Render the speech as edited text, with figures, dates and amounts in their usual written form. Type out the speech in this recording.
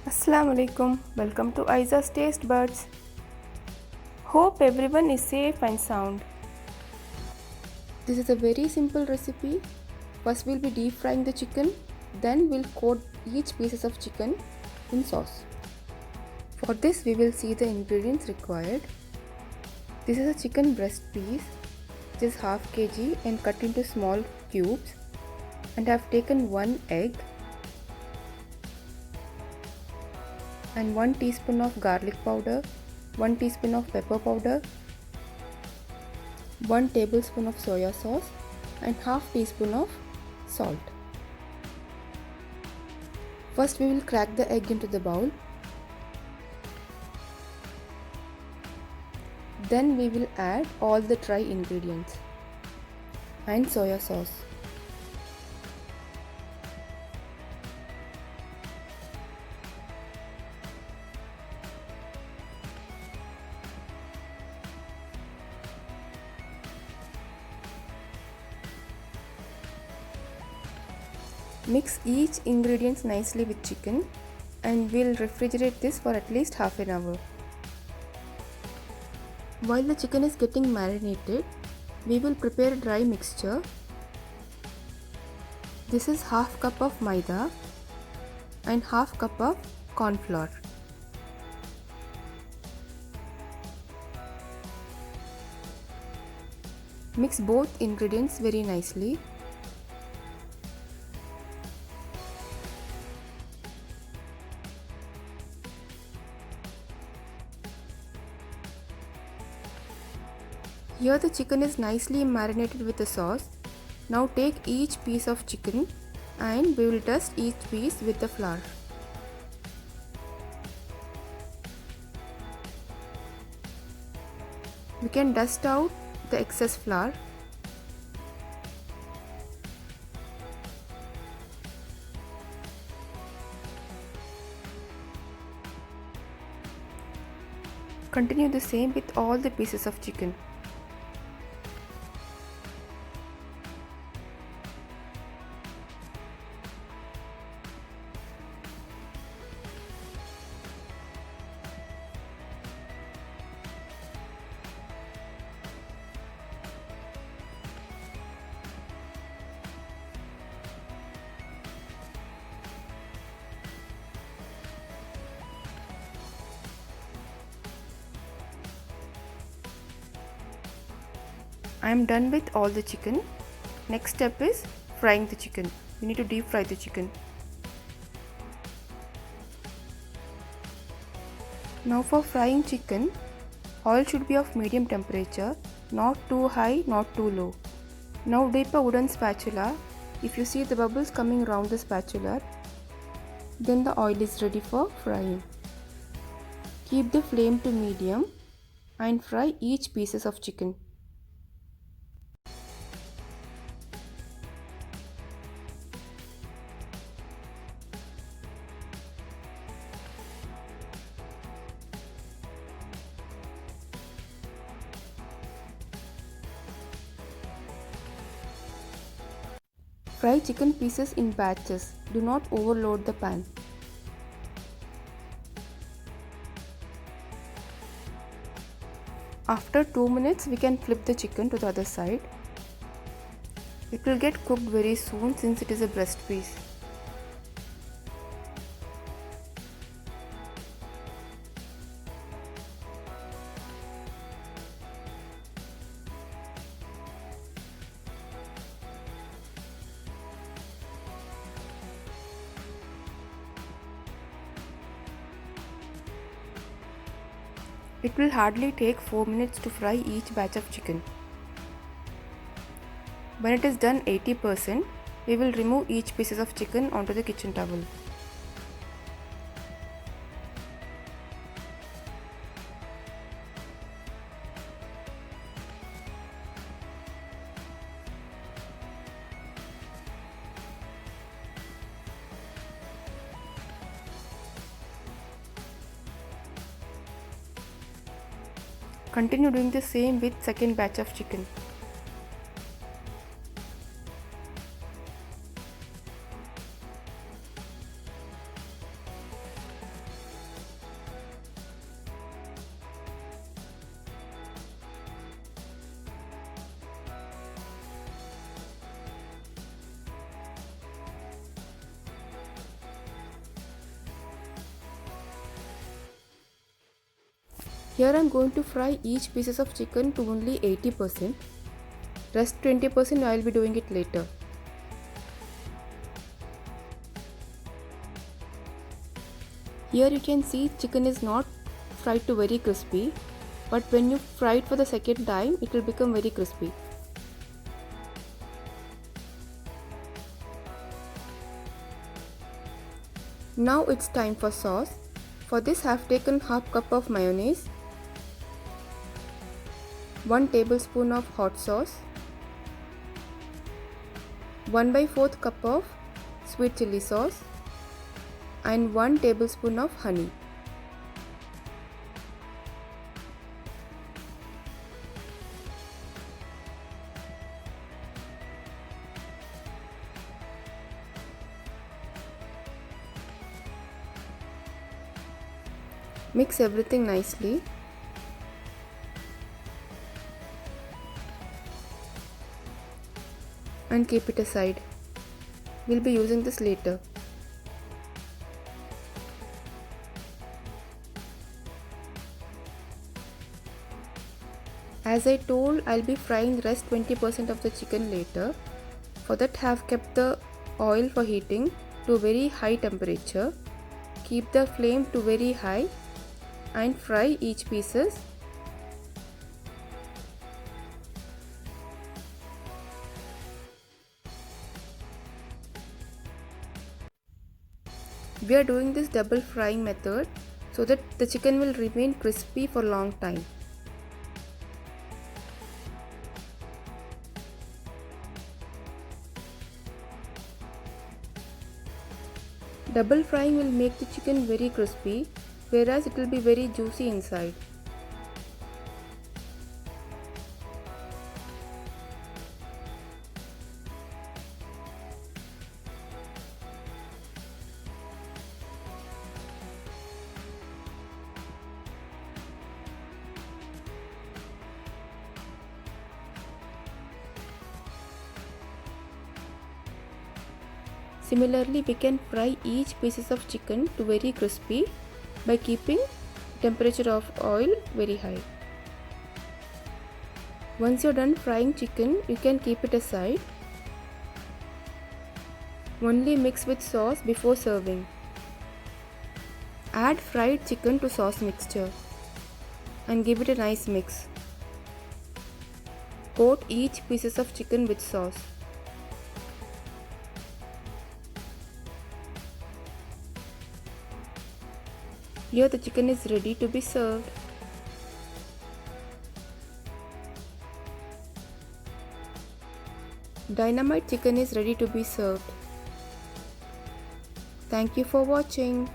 Assalamu alaikum. Welcome to Aiza's Taste Buds. Hope everyone is safe and sound. This is a very simple recipe. First we'll be deep frying the chicken, then we'll coat each pieces of chicken in sauce. For this we will see the ingredients required. This is a chicken breast piece, which is half kg and cut into small cubes, and I have taken 1 egg and 1 teaspoon of garlic powder, 1 teaspoon of pepper powder, 1 tablespoon of soya sauce and half teaspoon of salt. First we will crack the egg into the bowl. Then we will add all the dry ingredients and soya sauce. Mix each ingredients nicely with chicken and we'll refrigerate this for at least half an hour. While the chicken is getting marinated, we will prepare a dry mixture. This is half cup of maida and half cup of corn flour. Mix both ingredients very nicely. Here the chicken is nicely marinated with the sauce. Now take each piece of chicken and we will dust each piece with the flour. We can dust out the excess flour. Continue the same with all the pieces of chicken. I am done with all the chicken. Next step is frying the chicken. We need to deep fry the chicken. Now for frying chicken, oil should be of medium temperature, not too high, not too low. Now dip a wooden spatula. If you see the bubbles coming around the spatula, then the oil is ready for frying. Keep the flame to medium and fry each pieces of chicken. Fry chicken pieces in batches. Do not overload the pan. After 2 minutes, we can flip the chicken to the other side. It will get cooked very soon since it is a breast piece. It will hardly take 4 minutes to fry each batch of chicken. When it is done 80%, we will remove each pieces of chicken onto the kitchen towel. Continue doing the same with second batch of chicken. Here I am going to fry each pieces of chicken to only 80%. Rest 20% I will be doing it later. Here you can see chicken is not fried to very crispy, but when you fry it for the second time, it will become very crispy. Now it's time for sauce. For this I have taken half cup of mayonnaise, 1 tablespoon of hot sauce, 1/4 cup of sweet chili sauce, and 1 tablespoon of honey. Mix everything nicely. And keep it aside. We'll be using this later. As I told, I'll be frying the rest 20% of the chicken later. For that, have kept the oil for heating to a very high temperature. Keep the flame to very high and fry each pieces. We are doing this double frying method so that the chicken will remain crispy for a long time. Double frying will make the chicken very crispy, whereas it will be very juicy inside. Similarly, we can fry each pieces of chicken to very crispy by keeping temperature of oil very high. Once you're done frying chicken, you can keep it aside. Only mix with sauce before serving. Add fried chicken to sauce mixture and give it a nice mix. Coat each pieces of chicken with sauce. Here the chicken is ready to be served. Dynamite chicken is ready to be served. Thank you for watching.